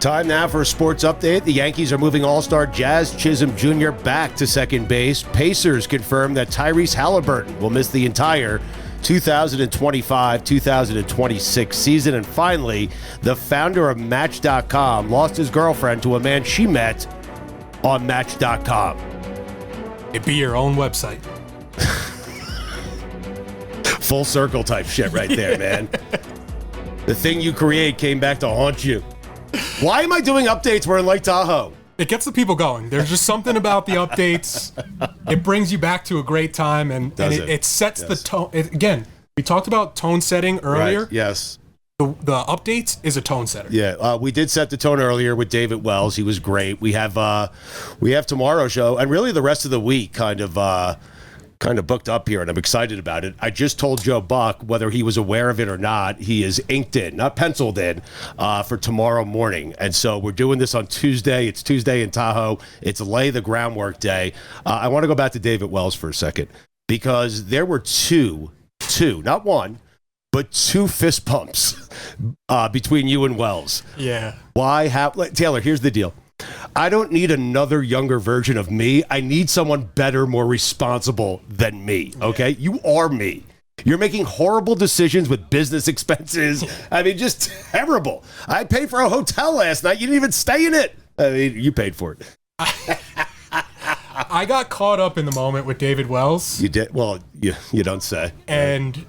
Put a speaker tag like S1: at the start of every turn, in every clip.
S1: Time now for a sports update. The Yankees are moving all-star Jazz Chisholm Jr. back to second base. Pacers confirm that Tyrese Halliburton will miss the entire 2025-2026 season. And finally, the founder of Match.com lost his girlfriend to a man she met on Match.com.
S2: It'd be your own website.
S1: Full circle type shit right there, man. The thing you create came back to haunt you. Why am I doing updates? We're in Lake Tahoe.
S2: It gets the people going. There's just something about the updates. It brings you back to a great time, and it sets the tone. Again, we talked about tone setting earlier.
S1: Right. Yes.
S2: The updates is a tone setter.
S1: Yeah, we did set the tone earlier with David Wells. He was great. We have tomorrow's show, and really the rest of the week kind of booked up here, and I'm excited about it. I just told Joe Buck, whether he was aware of it or not, he is inked in, not penciled in, for tomorrow morning. And so we're doing this on Tuesday. It's Tuesday in Tahoe. It's lay the groundwork day. I want to go back to David Wells for a second, because there were two, not one, but two fist pumps between you and Wells.
S2: Yeah.
S1: Why? Taylor, here's the deal. I don't need another younger version of me. I need someone better, more responsible than me, okay? Yeah. You are me. You're making horrible decisions with business expenses. I mean, just terrible. I paid for a hotel last night. You didn't even stay in it. I mean, you paid for it.
S2: I got caught up in the moment with David Wells.
S1: You did? Well, you don't say.
S2: And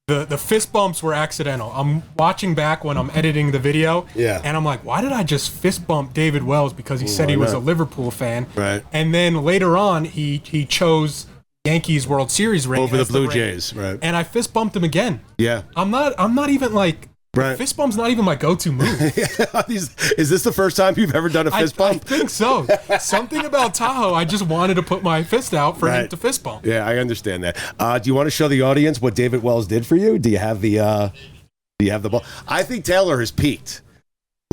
S2: the fist bumps were accidental. I'm watching back when I'm editing the video, and I'm like, why did I just fist bump David Wells? Because he said he was a Liverpool fan.
S1: Right.
S2: And then later on, he chose Yankees World Series ring
S1: over the Blue Jays. Right.
S2: And I fist bumped him again.
S1: Yeah.
S2: I'm not even like... Right. Fist bump's not even my go-to move.
S1: Is this the first time you've ever done a fist bump?
S2: I think so. Something about Tahoe, I just wanted to put my fist out for him to fist bump.
S1: Yeah, I understand that. Do you want to show the audience what David Wells did for you? Do you have the ball? I think Taylor has peaked.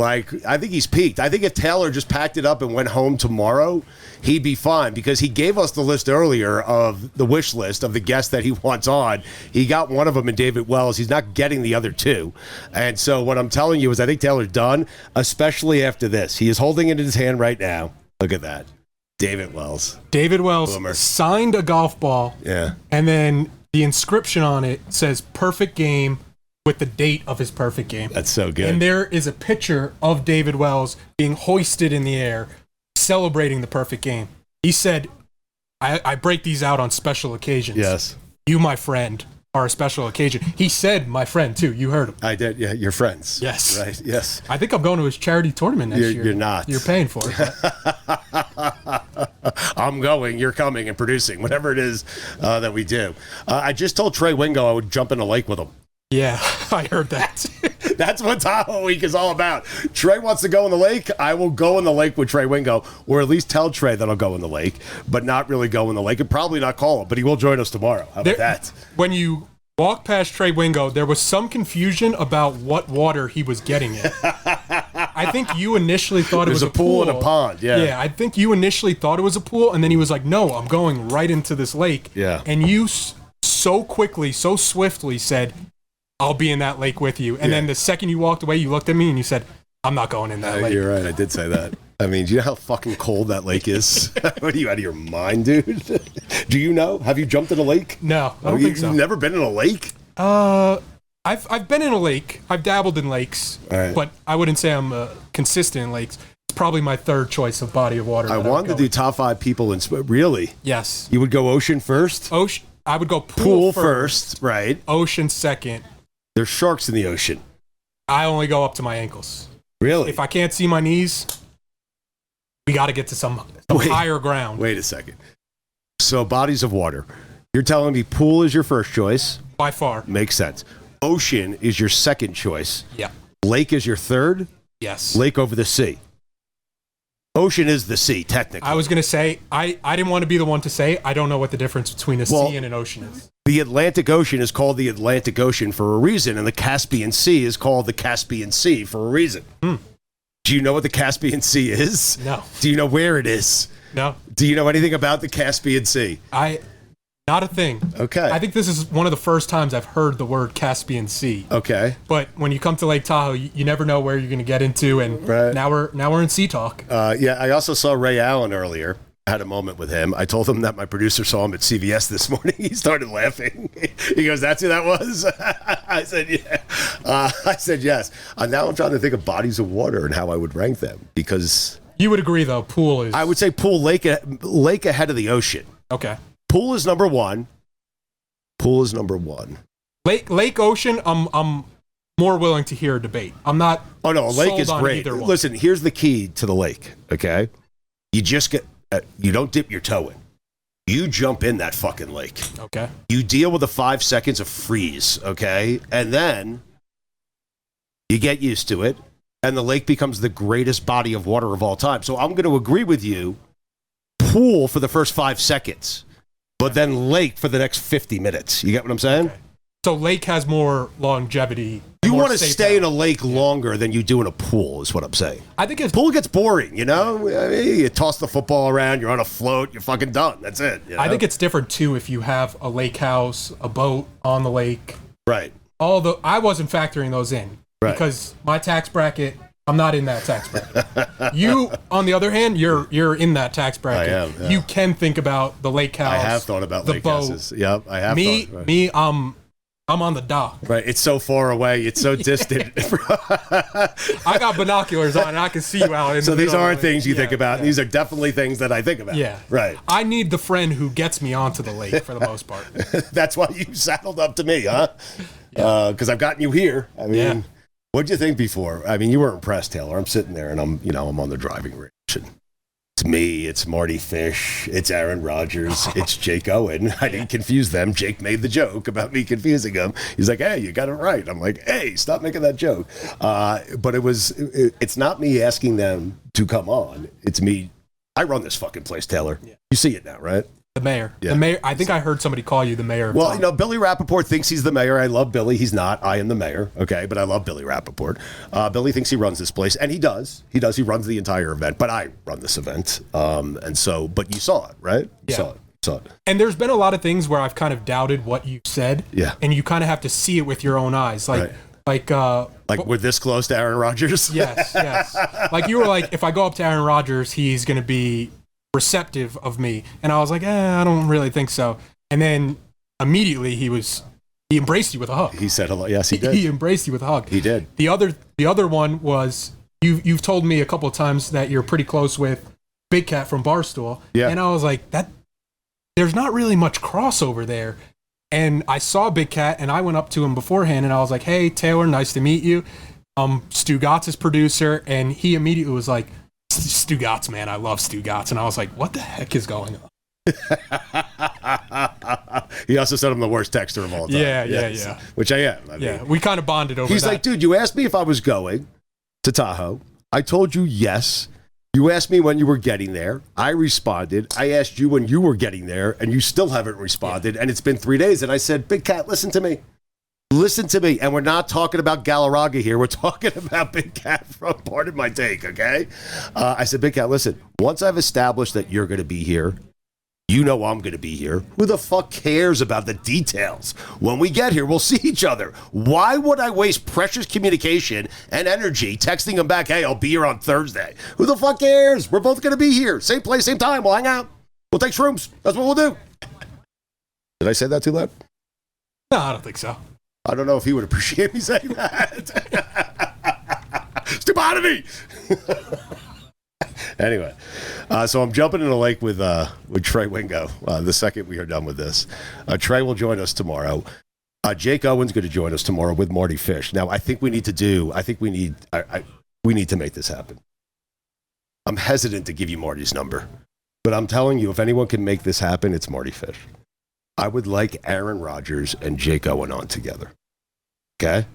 S1: I think he's peaked. I think if Taylor just packed it up and went home tomorrow, he'd be fine, because he gave us the list earlier of the wish list of the guests that he wants on. He got one of them in David Wells. He's not getting the other two. And so what I'm telling you is I think Taylor's done, especially after this. He is holding it in his hand right now. Look at that. David Wells.
S2: David Wells signed a golf ball.
S1: Yeah.
S2: And then the inscription on it says perfect game, with the date of his perfect game.
S1: That's so good.
S2: And there is a picture of David Wells being hoisted in the air, celebrating the perfect game. He said, I break these out on special occasions.
S1: Yes.
S2: You, my friend, are a special occasion. He said, my friend, too. You heard him.
S1: I did. Yeah, you're friends.
S2: Yes.
S1: Right, yes.
S2: I think I'm going to his charity tournament next year.
S1: You're not.
S2: You're paying for it.
S1: I'm going, you're coming and producing, whatever it is that we do. I just told Trey Wingo I would jump in a lake with him.
S2: Yeah, I heard that.
S1: That's what Tahoe Week is all about. Trey wants to go in the lake. I will go in the lake with Trey Wingo, or at least tell Trey that I'll go in the lake, but not really go in the lake, and probably not call him, but he will join us tomorrow. How about that?
S2: When you walk past Trey Wingo, there was some confusion about what water he was getting in. I think you initially thought it was a pool
S1: and a pond.
S2: Yeah, I think you initially thought it was a pool, and then he was like, no, I'm going right into this lake.
S1: Yeah.
S2: And you so quickly, so swiftly said, I'll be in that lake with you. And then the second you walked away, you looked at me and you said, I'm not going in that lake.
S1: You're right. I did say that. I mean, do you know how fucking cold that lake is? What are you, out of your mind, dude? Do you know? Have you jumped in a lake?
S2: No, I don't think so.
S1: You've never been in a lake?
S2: I've been in a lake. I've dabbled in lakes, but I wouldn't say I'm consistent in lakes. It's probably my third choice of body of water.
S1: I wanted to do top 5 people in really?
S2: Yes.
S1: You would go ocean first?
S2: I would go pool
S1: first, right?
S2: Ocean second.
S1: There's sharks in the ocean.
S2: I only go up to my ankles.
S1: Really?
S2: If I can't see my knees, we got to get to some higher ground.
S1: Wait a second. So bodies of water. You're telling me pool is your first choice?
S2: By far.
S1: Makes sense. Ocean is your second choice.
S2: Yeah.
S1: Lake is your third?
S2: Yes.
S1: Lake over the sea. Ocean is the sea, technically.
S2: I was going to say, I didn't want to be the one to say, I don't know what the difference between a sea and an ocean is.
S1: The Atlantic Ocean is called the Atlantic Ocean for a reason, and the Caspian Sea is called the Caspian Sea for a reason. Do you know what the Caspian Sea is?
S2: No.
S1: Do you know where it is?
S2: No.
S1: Do you know anything about the Caspian Sea?
S2: Not a thing.
S1: Okay.
S2: I think this is one of the first times I've heard the word Caspian Sea.
S1: Okay.
S2: But when you come to Lake Tahoe, you never know where you're going to get into, and now we're in sea talk.
S1: Yeah, I also saw Ray Allen earlier. I had a moment with him. I told him that my producer saw him at CVS this morning. He started laughing. He goes, "That's who that was?" I said, "Yeah." I said, "Yes." Now I'm trying to think of bodies of water and how I would rank them, because
S2: you would agree though, pool is.
S1: I would say pool, lake ahead of the ocean.
S2: Okay.
S1: Pool is number one. Pool is number one.
S2: Lake ocean. I'm more willing to hear a debate. I'm not.
S1: Oh no, a lake is great. Listen, here's the key to the lake. Okay, you just get. You don't dip your toe in. You jump in that fucking lake.
S2: Okay.
S1: You deal with the 5 seconds of freeze. Okay, and then you get used to it, and the lake becomes the greatest body of water of all time. So I'm going to agree with you. Pool for the first 5 seconds. But then lake for the next 50 minutes. You get what I'm saying?
S2: Okay. So lake has more longevity.
S1: You want to stay in a lake longer than you do in a pool, is what I'm saying.
S2: I think
S1: pool gets boring, you know? I mean, you toss the football around, you're on a float, you're fucking done. That's it. You know?
S2: I think it's different, too, if you have a lake house, a boat on the lake.
S1: Right.
S2: I wasn't factoring those in. Right. Because my tax bracket, I'm not in that tax bracket. You, on the other hand, you're in that tax bracket.
S1: I am. Yeah.
S2: You can think about the lake house.
S1: I have thought about the lake boat. Houses. Yep, I have thought.
S2: Right. I'm on the dock.
S1: Right, it's so far away. It's so distant.
S2: I got binoculars on, and I can see you out in
S1: so
S2: the
S1: these aren't things you think about.
S2: Yeah.
S1: These are definitely things that I think about.
S2: Yeah.
S1: Right.
S2: I need the friend who gets me onto the lake for the most part.
S1: That's why you saddled up to me, huh? Because I've gotten you here. I mean, what'd you think before? I mean, you were impressed, Taylor. I'm sitting there, and I'm on the driving range. It's me, it's Mardy Fish, it's Aaron Rodgers, it's Jake Owen. I didn't confuse them. Jake made the joke about me confusing them. He's like, "Hey, you got it right." I'm like, "Hey, stop making that joke." But it's not me asking them to come on. It's me. I run this fucking place, Taylor. Yeah. You see it now, right?
S2: The mayor.
S1: Yeah.
S2: The mayor. I think I heard somebody call you the mayor.
S1: Well, Billy Rappaport thinks he's the mayor. I love Billy. He's not. I am the mayor. Okay, but I love Billy Rappaport. Billy thinks he runs this place, and he does. He does. He runs the entire event, but I run this event. But you saw it, right?
S2: Yeah.
S1: Saw it.
S2: And there's been a lot of things where I've kind of doubted what you said.
S1: Yeah.
S2: And you kind of have to see it with your own eyes, like.
S1: Right. Like we're this close to Aaron Rodgers?
S2: Yes. Like you were like, if I go up to Aaron Rodgers, he's going to be receptive of me. And I was like, I don't really think so. And then immediately he embraced you with a hug.
S1: He said hello. Yes, he did.
S2: He embraced you with a hug.
S1: He did.
S2: The other one was, you've told me a couple of times that you're pretty close with Big Cat from Barstool. Yeah. And I was like, there's not really much crossover there. And I saw Big Cat, and I went up to him beforehand, and I was like, "Hey, Taylor, nice to meet you. Stugotz is producer," and he immediately was like, "Stugotz, man, I love Stugotz." And I was like, "What the heck is going on?"
S1: He also said I'm the worst texter of all time.
S2: Yeah.
S1: Which I am.
S2: We kind of bonded over that.
S1: He's like, "Dude, you asked me if I was going to Tahoe. I told you yes. You asked me when you were getting there. I responded. I asked you when you were getting there, and you still haven't responded. And it's been 3 days." And I said, "Big Cat, listen to me. Listen to me." And we're not talking about Galarraga here. We're talking about Big Cat from Pardon My Take, okay? I said, "Big Cat, listen. Once I've established that you're going to be here, you know I'm going to be here. Who the fuck cares about the details? When we get here, we'll see each other. Why would I waste precious communication and energy texting him back, 'Hey, I'll be here on Thursday'? Who the fuck cares? We're both going to be here. Same place, same time. We'll hang out. We'll take shrooms. That's what we'll do." Did I say that too loud?
S2: No, I don't think so.
S1: I don't know if he would appreciate me saying that. Stupidity! Anyway, so I'm jumping in a lake with Trey Wingo the second we are done with this. Trey will join us tomorrow. Jake Owen's going to join us tomorrow with Mardy Fish. Now, I think we need to make this happen. I'm hesitant to give you Marty's number, but I'm telling you, if anyone can make this happen, it's Mardy Fish. I would like Aaron Rodgers and Jake Owen on together. Okay?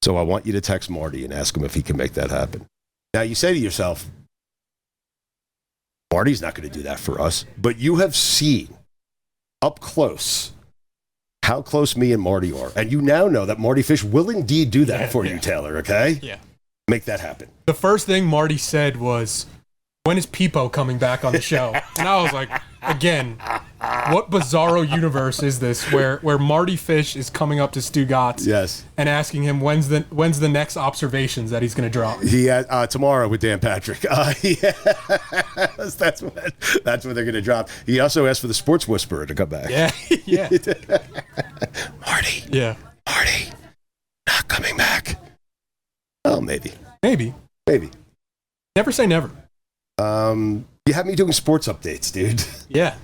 S1: So I want you to text Marty and ask him if he can make that happen. Now, you say to yourself, Marty's not going to do that for us, but you have seen up close how close me and Marty are. And you now know that Mardy Fish will indeed do that for you, Taylor, okay?
S2: Yeah.
S1: Make that happen.
S2: The first thing Marty said was, "When is Pipo coming back on the show?" And I was like, again, what bizarro universe is this where Mardy Fish is coming up to Stugotz and asking him when's the next observations that he's going to drop?
S1: Tomorrow with Dan Patrick. That's when they're going to drop. He also asked for the Sports Whisperer to come back.
S2: Yeah.
S1: Marty.
S2: Yeah.
S1: Marty. Not coming back. Oh, maybe.
S2: Never say never.
S1: You have me doing sports updates, dude.
S2: Yeah.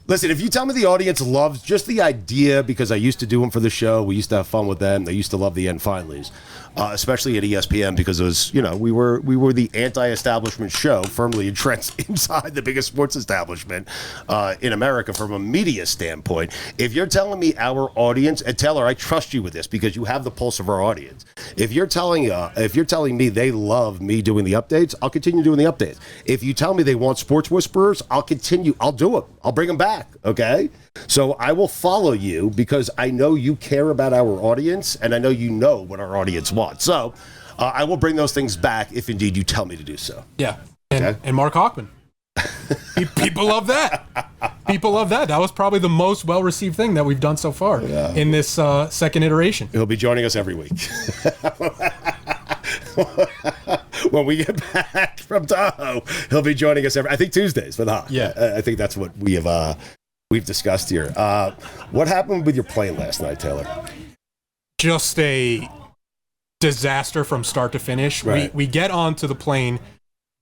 S1: Listen, if you tell me the audience loves just the idea, because I used to do them for the show, we used to have fun with them. They used to love the end finalies, especially at ESPN, because it was, we were the anti-establishment show, firmly entrenched inside the biggest sports establishment in America from a media standpoint. If you're telling me our audience, and Taylor, I trust you with this because you have the pulse of our audience. If you're telling me they love me doing the updates, I'll continue doing the updates. If you tell me they want sports whisperers, I'll continue. I'll do it. I'll bring them back, okay? So I will follow you because I know you care about our audience, and I know you know what our audience wants. So I will bring those things back if indeed you tell me to do so.
S2: Yeah, and Mark Hochman. People love that. People love that. That was probably the most well-received thing that we've done so far in this second iteration.
S1: He'll be joining us every week. When we get back from Tahoe, he'll be joining us I think Tuesdays with Hawk.
S2: Yeah.
S1: I think that's what we've discussed here. What happened with your plane last night, Taylor?
S2: Just a disaster from start to finish.
S1: Right.
S2: We get onto the plane.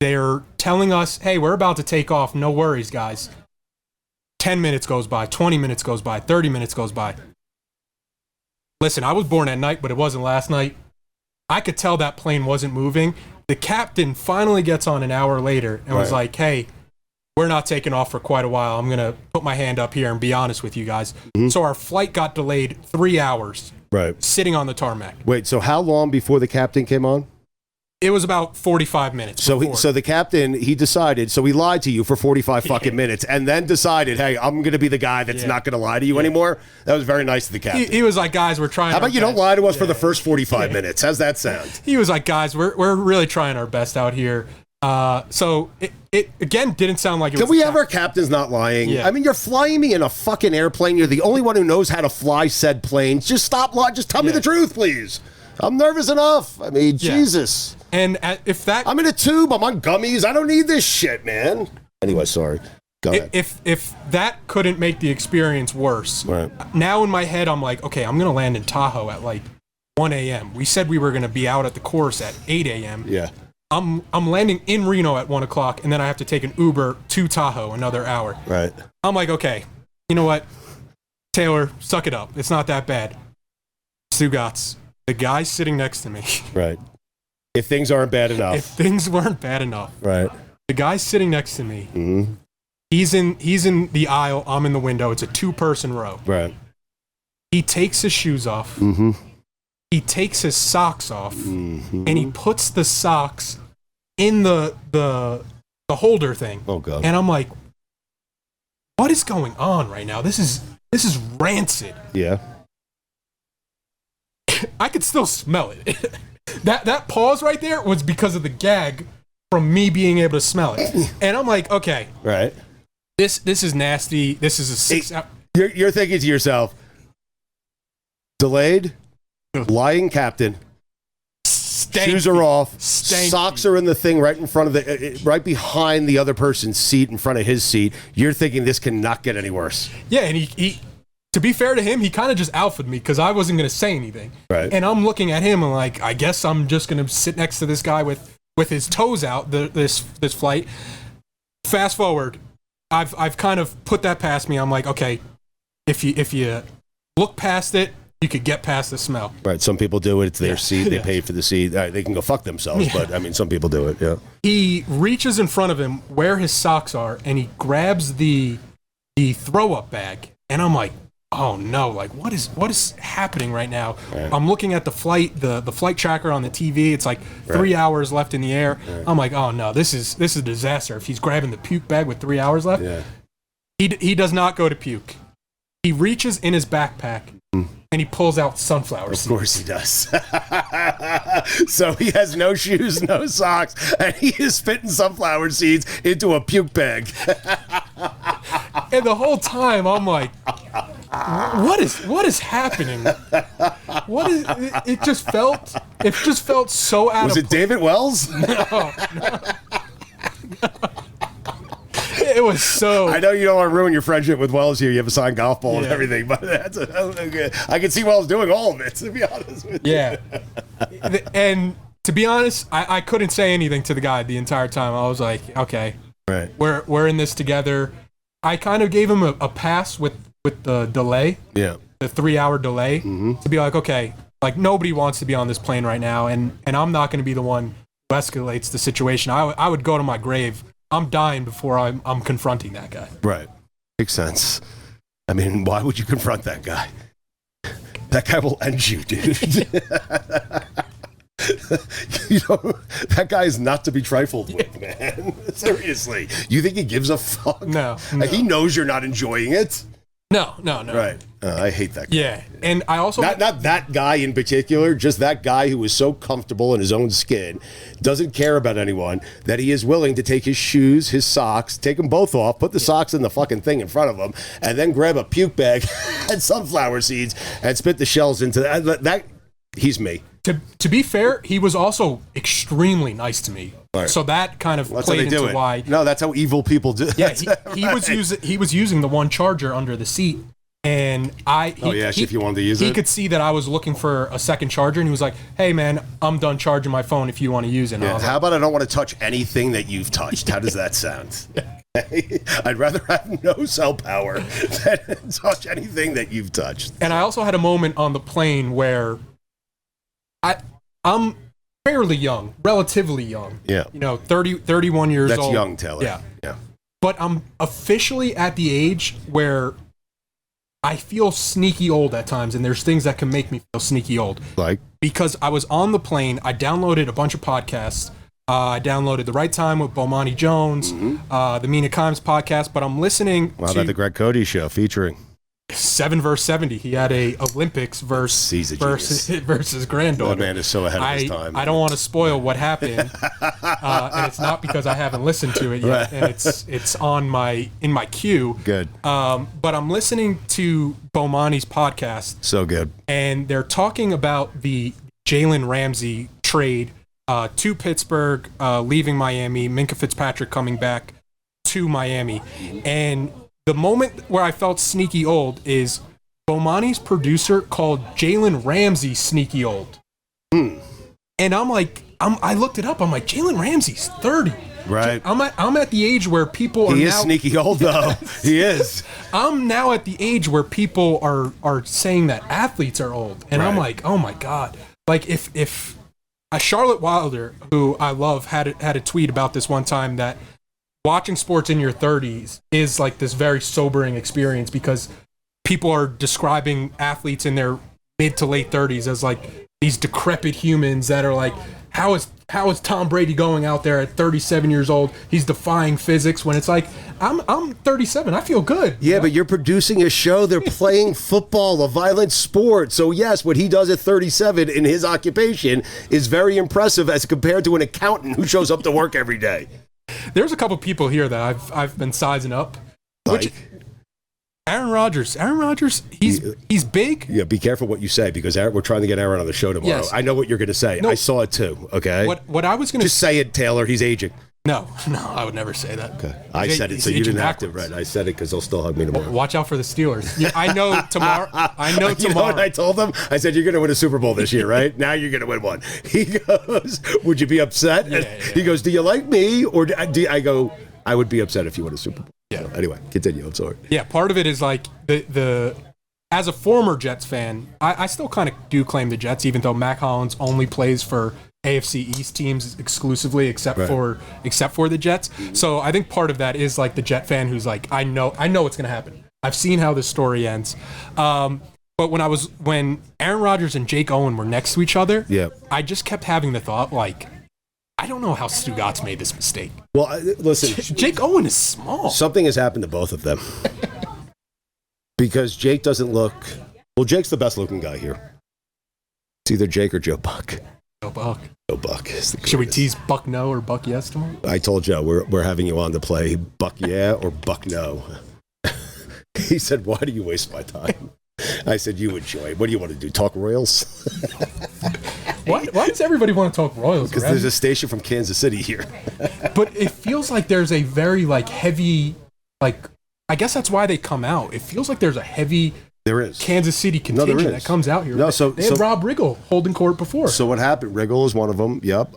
S2: They're telling us, hey, we're about to take off. No worries, guys. 10 minutes goes by, 20 minutes goes by, 30 minutes goes by. Listen, I was born at night, but it wasn't last night. I could tell that plane wasn't moving. The captain finally gets on an hour later and was like, hey, we're not taking off for quite a while. I'm going to put my hand up here and be honest with you guys. Mm-hmm. So our flight got delayed 3 hours sitting on the tarmac.
S1: Wait, so how long before the captain came on?
S2: It was about 45 minutes.
S1: So the captain, he decided, so he lied to you for 45 fucking minutes and then decided, hey, I'm going to be the guy that's not going to lie to you anymore. That was very nice of the captain.
S2: He was like, guys, we're trying.
S1: How about you don't lie to us for the first 45 minutes? How's that sound?
S2: He was like, guys, we're really trying our best out here. So it again didn't sound like it was.
S1: Can we have our captains not lying?
S2: Yeah.
S1: I mean, you're flying me in a fucking airplane. You're the only one who knows how to fly said planes. Just stop lying. Just tell me the truth, please. I'm nervous enough. I mean, Jesus.
S2: And if that...
S1: I'm in a tube. I'm on gummies. I don't need this shit, man. Anyway, sorry. Go ahead.
S2: If that couldn't make the experience worse, now in my head, I'm like, okay, I'm going to land in Tahoe at like 1 a.m. We said we were going to be out at the course at 8 a.m.
S1: Yeah.
S2: I'm landing in Reno at 1 o'clock, and then I have to take an Uber to Tahoe another hour.
S1: Right.
S2: I'm like, okay, you know what? Taylor, suck it up. It's not that bad. Stugotz, the guy sitting next to me.
S1: Right. If things aren't bad enough.
S2: If things weren't bad enough.
S1: Right.
S2: The guy sitting next to me.
S1: Mm-hmm.
S2: He's in the aisle. I'm in the window. It's a 2-person row.
S1: Right.
S2: He takes his shoes off.
S1: Mm-hmm.
S2: He takes his socks off, and he puts the socks in the holder thing.
S1: Oh God!
S2: And I'm like, what is going on right now? This is rancid.
S1: Yeah.
S2: I could still smell it. That pause right there was because of the gag from me being able to smell it. And I'm like, okay,
S1: right.
S2: This is nasty. This is a 6 hour.
S1: You're thinking to yourself, delayed, lying captain.
S2: Stanky.
S1: Shoes are off.
S2: Stanky.
S1: Socks are in the thing right in front of right behind the other person's seat, in front of his seat. You're thinking this cannot get any worse.
S2: Yeah, and he to be fair to him, he kind of just alphaed me because I wasn't going to say anything.
S1: Right.
S2: And I'm looking at him and like, I guess I'm just going to sit next to this guy with his toes out. This flight. Fast forward, I've kind of put that past me. I'm like, okay, if you look past it, you could get past the smell. Right.
S1: Some people do it. It's their seat. They paid for the seat. They can go fuck themselves. But I mean, some people do it. Yeah.
S2: He reaches in front of him where his socks are, and he grabs the throw up bag, and I'm like, oh no, like what is happening right now? Right. I'm looking at the flight tracker on the TV. It's like 3 hours left in the air. Right. I'm like, oh no, this is a disaster. If he's grabbing the puke bag with 3 hours left, he does not go to puke. He reaches in his backpack and he pulls out sunflower seeds.
S1: Of course he does. So he has no shoes, no socks, and he is fitting sunflower seeds into a puke bag.
S2: And the whole time I'm like, what is happening? What is it? Just felt so out of place.
S1: Was it David Wells?
S2: No. It was so.
S1: I know you don't want to ruin your friendship with Wells here. You have a signed golf ball and everything, but I can see Wells doing all of it, to be honest with you.
S2: Yeah. And to be honest, I couldn't say anything to the guy the entire time. I was like, okay,
S1: right,
S2: we're in this together. I kind of gave him a pass with the delay, the 3-hour delay, to be like, okay, like nobody wants to be on this plane right now, and I'm not going to be the one who escalates the situation. I would go to my grave. I'm dying before I'm confronting that guy.
S1: Right. Makes sense. I mean, why would you confront that guy? That guy will end you, dude. That guy is not to be trifled with, man. Seriously. You think he gives a fuck?
S2: No.
S1: He knows you're not enjoying it?
S2: No.
S1: Right. I hate that guy.
S2: Yeah. And I also...
S1: Not that guy in particular, just that guy who is so comfortable in his own skin, doesn't care about anyone, that he is willing to take his shoes, his socks, take them both off, put the socks in the fucking thing in front of him, and then grab a puke bag and sunflower seeds and spit the shells into that. He's me.
S2: To be fair, he was also extremely nice to me.
S1: Right.
S2: So that kind of
S1: That's
S2: played
S1: how they do
S2: into
S1: it.
S2: why.
S1: No, that's how evil people do.
S2: Yeah, he was using the one charger under the seat, and
S1: if you wanted to use it,
S2: he could see that I was looking for a second charger, and he was like, "Hey, man, I'm done charging my phone. If you want to use it." And I was
S1: how
S2: like,
S1: about I don't want to touch anything that you've touched? How does that sound? I'd rather have no cell power than touch anything that you've touched.
S2: And I also had a moment on the plane where I'm fairly young, relatively young.
S1: Yeah.
S2: 31 years old.
S1: That's young, Taylor.
S2: Yeah. But I'm officially at the age where I feel sneaky old at times, and there's things that can make me feel sneaky old.
S1: Like?
S2: Because I was on the plane, I downloaded a bunch of podcasts. I downloaded The Right Time with Bomani Jones, the Mina Kimes podcast, but I'm listening
S1: to... How about the Greg Cody show featuring...
S2: 7 vs 70. He had a Olympics versus granddaughter.
S1: That man is so ahead of his time.
S2: I don't want to spoil what happened, and it's not because I haven't listened to it yet, and it's in my queue.
S1: Good.
S2: But I'm listening to Bomani's podcast.
S1: So good.
S2: And they're talking about the Jalen Ramsey trade to Pittsburgh, leaving Miami. Minkah Fitzpatrick coming back to Miami, and the moment where I felt sneaky old is Bomani's producer called Jalen Ramsey sneaky old. And I'm like, I looked it up. I'm like, Jalen Ramsey's 30.
S1: Right.
S2: I'm at the age where people are now...
S1: He is sneaky old, though. He is.
S2: I'm now at the age where people are saying that athletes are old. And I'm like, oh my God. Like if Charlotte Wilder, who I love, had a tweet about this one time that watching sports in your 30s is like this very sobering experience because people are describing athletes in their mid to late 30s as like these decrepit humans that are like, how is Tom Brady going out there at 37 years old? He's defying physics, when it's like, I'm 37. I feel good.
S1: Yeah, but you're producing a show. They're playing football, a violent sport. So yes, what he does at 37 in his occupation is very impressive as compared to an accountant who shows up to work every day.
S2: There's a couple people here that I've been sizing up.
S1: Like?
S2: Aaron Rodgers, he's big.
S1: Yeah, be careful what you say because we're trying to get Aaron on the show tomorrow.
S2: Yes.
S1: I know what you're going to say. No, I saw it too, okay?
S2: What I was going to...
S1: Just say it, Taylor. He's aging.
S2: No, I would never say that.
S1: Okay. I said it, so you didn't have to. Right, I said it because they'll still hug me tomorrow.
S2: Watch out for the Steelers. Yeah, I know tomorrow.
S1: You know what I told them? I said, you're going to win a Super Bowl this year, right? Now you're going to win one. He goes, would you be upset? Yeah. He goes, do you like me? Or I go, I would be upset if you won a Super Bowl.
S2: Yeah.
S1: So anyway, continue. I'm sorry.
S2: Yeah, part of it is like the as a former Jets fan, I still kind of do claim the Jets, even though Mac Hollins only plays for AFC East teams exclusively, except for the Jets. So I think part of that is like the Jet fan who's like, I know what's going to happen. I've seen how this story ends. But when Aaron Rodgers and Jake Owen were next to each other, I just kept having the thought like, I don't know how Stugotz made this mistake. Well,
S1: listen,
S2: Jake Owen is small.
S1: Something has happened to both of them. Because Jake doesn't look... Well, Jake's the best looking guy here. It's either Jake or Joe Buck.
S2: Joe Buck.
S1: Joe Buck is the
S2: Should we tease Buck no or Buck yes tomorrow?
S1: I told Joe we're having you on to play Buck yeah or Buck no. He said, "Why do you waste my time?" I said, "You enjoy it. What do you want to do? Talk Royals?"
S2: Why does everybody want to talk Royals?
S1: Because there's a station from Kansas City here.
S2: But it feels like there's a very like heavy, like I guess that's why they come out. It feels like there's a heavy. There is Kansas City contingent that comes out here.
S1: No,
S2: they had Rob Riggle holding court before.
S1: So what happened? Riggle is one of them. Yep.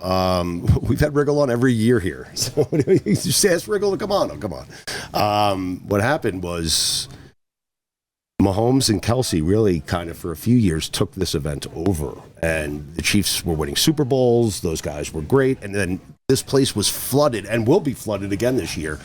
S1: We've had Riggle on every year here. So just ask Riggle to come on. Come on. What happened was Mahomes and Kelsey really kind of for a few years took this event over, and the Chiefs were winning Super Bowls. Those guys were great, and then this place was flooded and will be flooded again this year.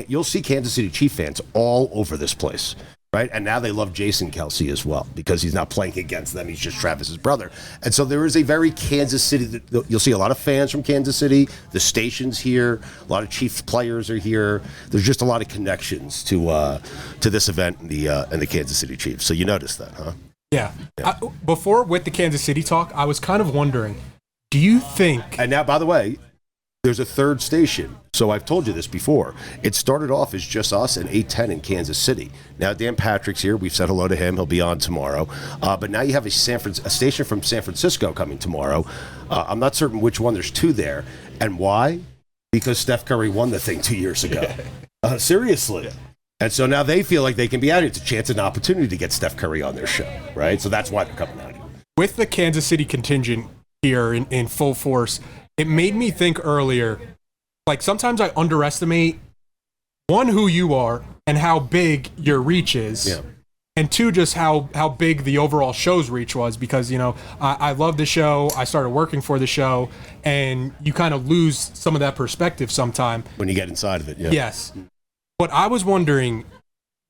S1: You'll see Kansas City Chief fans all over this place. Right, and now they love Jason Kelsey as well because he's not playing against them. He's just Travis's brother. And so there is a very Kansas City, you'll see a lot of fans from Kansas City. The station's here. A lot of Chiefs players are here. There's just a lot of connections to this event and the Kansas City Chiefs. So you noticed that, huh?
S2: Yeah. Before, with the Kansas City talk, I was kind of wondering, do you think...
S1: And now, by the way, there's a third station. So I've told you this before. It started off as just us and 810 in Kansas City. Now Dan Patrick's here. We've said hello to him. He'll be on tomorrow. But now you have a station from San Francisco coming tomorrow. I'm not certain which one. There's two there. And why? Because Steph Curry won the thing 2 years ago. Seriously. And so now they feel like they can be out here. It's a chance and an opportunity to get Steph Curry on their show, right? So that's why they're coming out here.
S2: With the Kansas City contingent here in full force, it made me think earlier, like sometimes I underestimate, one, who you are and how big your reach is. Yeah. And two, just how big the overall show's reach was because, you know, I love the show. I started working for the show, and you kind of lose some of that perspective sometime.
S1: When you get inside of it, yeah.
S2: Yes. But I was wondering,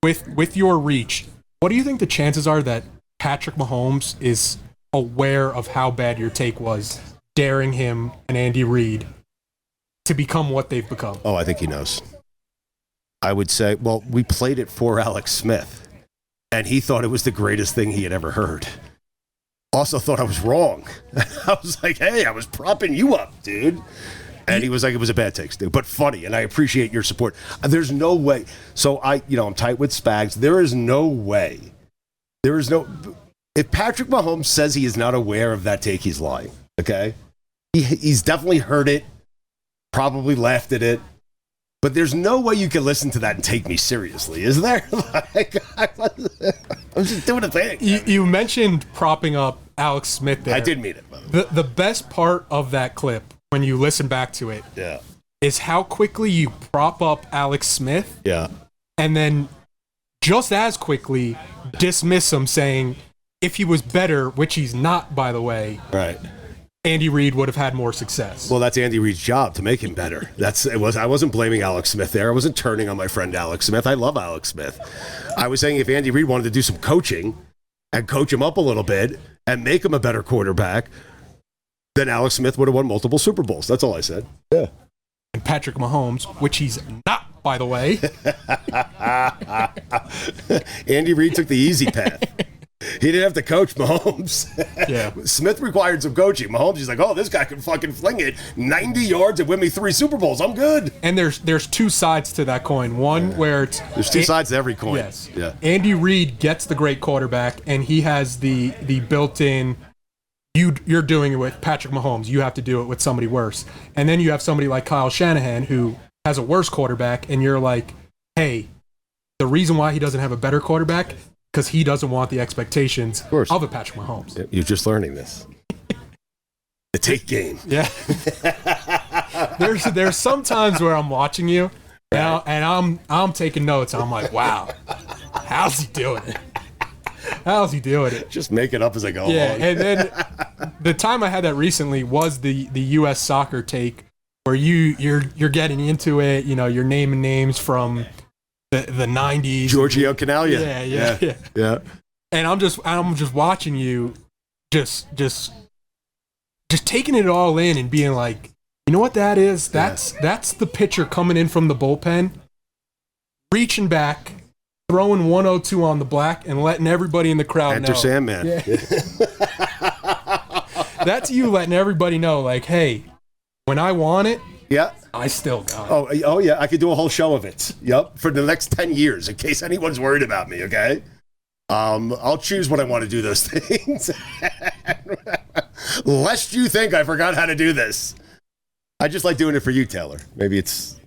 S2: with your reach, what do you think the chances are that Patrick Mahomes is aware of how bad your take was, daring him and Andy Reid to become what they've become?
S1: Oh, I think he knows. I would say, well, we played it for Alex Smith, and he thought it was the greatest thing he had ever heard. Also thought I was wrong. I was like, hey, I was propping you up, dude. And he was like, it was a bad take, dude, but funny, and I appreciate your support. There's no way. So I'm tight with Spags. There is no way. If Patrick Mahomes says he is not aware of that take, he's lying. Okay? He's definitely heard it, probably laughed at it, but there's no way you can listen to that and take me seriously, is there? I'm just doing a thing.
S2: You mentioned propping up Alex Smith there.
S1: I did mean it.
S2: The best part of that clip, when you listen back to it, is how quickly you prop up Alex Smith, and then just as quickly dismiss him, saying if he was better, which he's not, by the way,
S1: right,
S2: Andy Reid would have had more success.
S1: Well, that's Andy Reid's job to make him better. I wasn't blaming Alex Smith there. I wasn't turning on my friend Alex Smith. I love Alex Smith. I was saying if Andy Reid wanted to do some coaching and coach him up a little bit and make him a better quarterback, then Alex Smith would have won multiple Super Bowls. That's all I said. Yeah.
S2: And Patrick Mahomes, which he's not, by the way.
S1: Andy Reid took the easy path. He didn't have to coach Mahomes.
S2: Yeah.
S1: Smith required some coaching. Mahomes, he's like, oh, this guy can fucking fling it 90 yards and win me 3 Super Bowls. I'm good.
S2: And there's two sides to that coin. One where it's...
S1: There's two sides to every coin.
S2: Yes.
S1: Yeah.
S2: Andy Reid gets the great quarterback, and he has the built-in... You're doing it with Patrick Mahomes. You have to do it with somebody worse. And then you have somebody like Kyle Shanahan who has a worse quarterback, and you're like, hey, the reason why he doesn't have a better quarterback, because he doesn't want the expectations of a Patrick Mahomes.
S1: You're just learning this. The take game.
S2: Yeah. There's some times where I'm watching you, and I'm taking notes. I'm like, wow, how's he doing it? How's he doing it?
S1: Just make it up as I go
S2: along. And then the time I had that recently was the U.S. soccer take, where you're getting into it. You know, you're naming names from the 90s.
S1: Giorgio Canaglia.
S2: Yeah. And I'm just watching you, just taking it all in and being like, you know what that is? That's the pitcher coming in from the bullpen, reaching back, throwing 102 on the black and letting everybody in the crowd know.
S1: Enter Sandman.
S2: Yeah. That's you letting everybody know, like, hey, when I want it,
S1: Yeah.
S2: I still got
S1: it. Oh, yeah. I could do a whole show of it. Yep. For the next 10 years, in case anyone's worried about me, okay? I'll choose when I want to do those things. Lest you think I forgot how to do this. I just like doing it for you, Taylor. Maybe it's...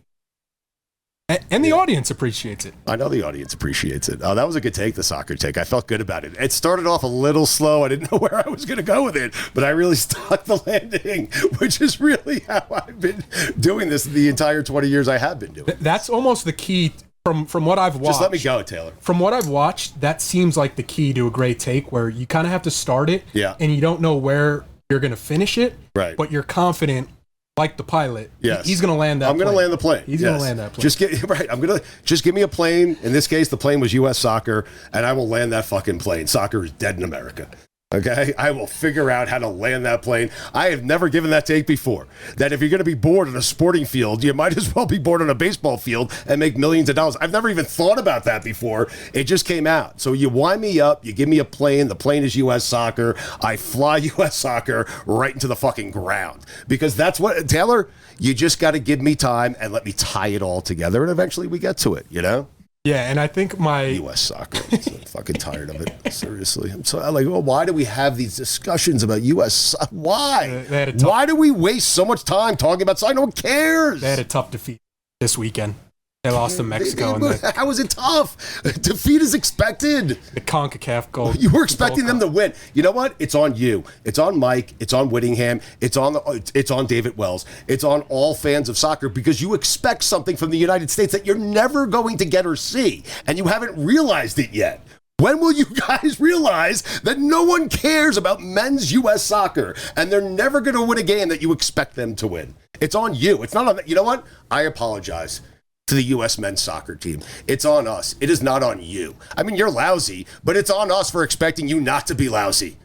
S2: And the audience appreciates it.
S1: I know the audience appreciates it. Oh, that was a good take, the soccer take. I felt good about it. It started off a little slow. I didn't know where I was going to go with it, but I really stuck the landing, which is really how I've been doing this the entire 20 years I have been doing it.
S2: That's almost the key from what I've watched.
S1: Just let me go, Taylor.
S2: From what I've watched, that seems like the key to a great take, where you kind of have to start it, and you don't know where you're going to finish it,
S1: right?
S2: But you're confident. Like the pilot,
S1: yes.
S2: He's going to land that
S1: I'm going to land the plane.
S2: He's going to land that plane.
S1: Just give me a plane. In this case, the plane was U.S. Soccer, and I will land that fucking plane. Soccer is dead in America. Okay? I will figure out how to land that plane. I have never given that take before. That if you're going to be bored on a sporting field, you might as well be bored on a baseball field and make millions of dollars. I've never even thought about that before. It just came out. So you wind me up, you give me a plane, the plane is U.S. Soccer, I fly U.S. Soccer right into the fucking ground. Because that's what, Taylor, you just got to give me time and let me tie it all together, and eventually we get to it, you know?
S2: Yeah, and I think my...
S1: U.S. Soccer. I'm so fucking tired of it. Seriously. I'm so like, well, why do we have these discussions about U.S. Why? Why do we waste so much time talking about soccer? No one cares.
S2: They had a tough defeat this weekend. They lost to Mexico.
S1: How was it tough? Defeat is expected.
S2: The CONCACAF goal.
S1: You were expecting them to win. You know what? It's on you. It's on Mike. It's on Whittingham. It's on David Wells. It's on all fans of soccer, because you expect something from the United States that you're never going to get or see, and you haven't realized it yet. When will you guys realize that no one cares about men's U.S. soccer, and they're never going to win a game that you expect them to win? It's on you. It's not on... You know what? I apologize to the U.S. men's soccer team. It's on us. It is not on you. I mean, you're lousy, but it's on us for expecting you not to be lousy.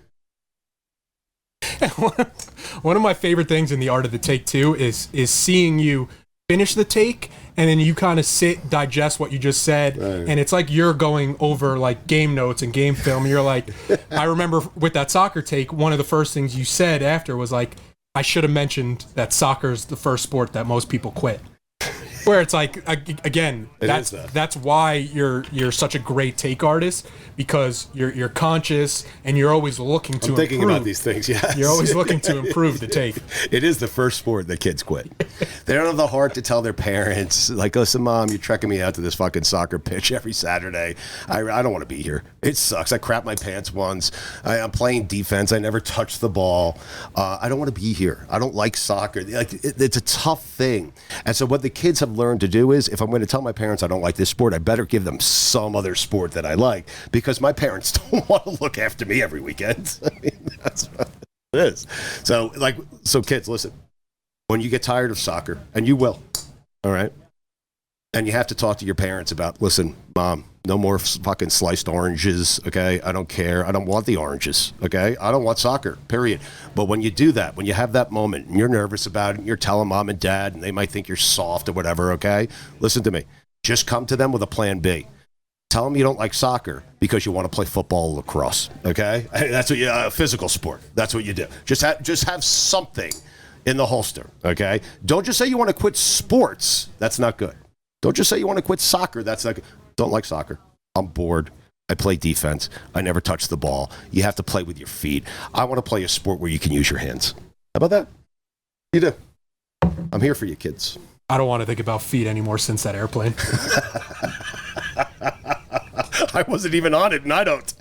S2: One of my favorite things in the art of the take, too, is seeing you finish the take, and then you kind of sit, digest what you just said, and it's like you're going over like game notes and game film, and you're like, I remember with that soccer take, one of the first things you said after was like, I should have mentioned that soccer's the first sport that most people quit. Where it's like, again, that's why you're such a great take artist, because you're conscious and you're always looking to improve.
S1: I'm thinking about these things, yes.
S2: You're always looking to improve the take.
S1: It is the first sport that kids quit. They don't have the heart to tell their parents, like, listen, Mom, you're trekking me out to this fucking soccer pitch every Saturday. I don't want to be here. It sucks. I crap my pants once. I'm playing defense. I never touch the ball. I don't want to be here. I don't like soccer. Like, it's a tough thing. And so what the kids have learned to do is, if I'm going to tell my parents I don't like this sport, I better give them some other sport that I like, because my parents don't want to look after me every weekend. I mean, that's what it is. So kids, listen, when you get tired of soccer, and you will, all right, and you have to talk to your parents about, listen, Mom, no more fucking sliced oranges, okay? I don't care. I don't want the oranges, okay? I don't want soccer, period. But when you do that, when you have that moment and you're nervous about it, and you're telling Mom and Dad, and they might think you're soft or whatever, okay? Listen to me. Just come to them with a plan B. Tell them you don't like soccer because you want to play football or lacrosse, okay? That's what a physical sport. That's what you do. Just have something in the holster, okay? Don't just say you want to quit sports. That's not good. Don't just say you want to quit soccer. That's not good. Don't like soccer. I'm bored. I play defense. I never touch the ball. You have to play with your feet. I want to play a sport where you can use your hands. How about that? You do. I'm here for you, kids.
S2: I don't want to think about feet anymore since that airplane.
S1: I wasn't even on it, and I don't.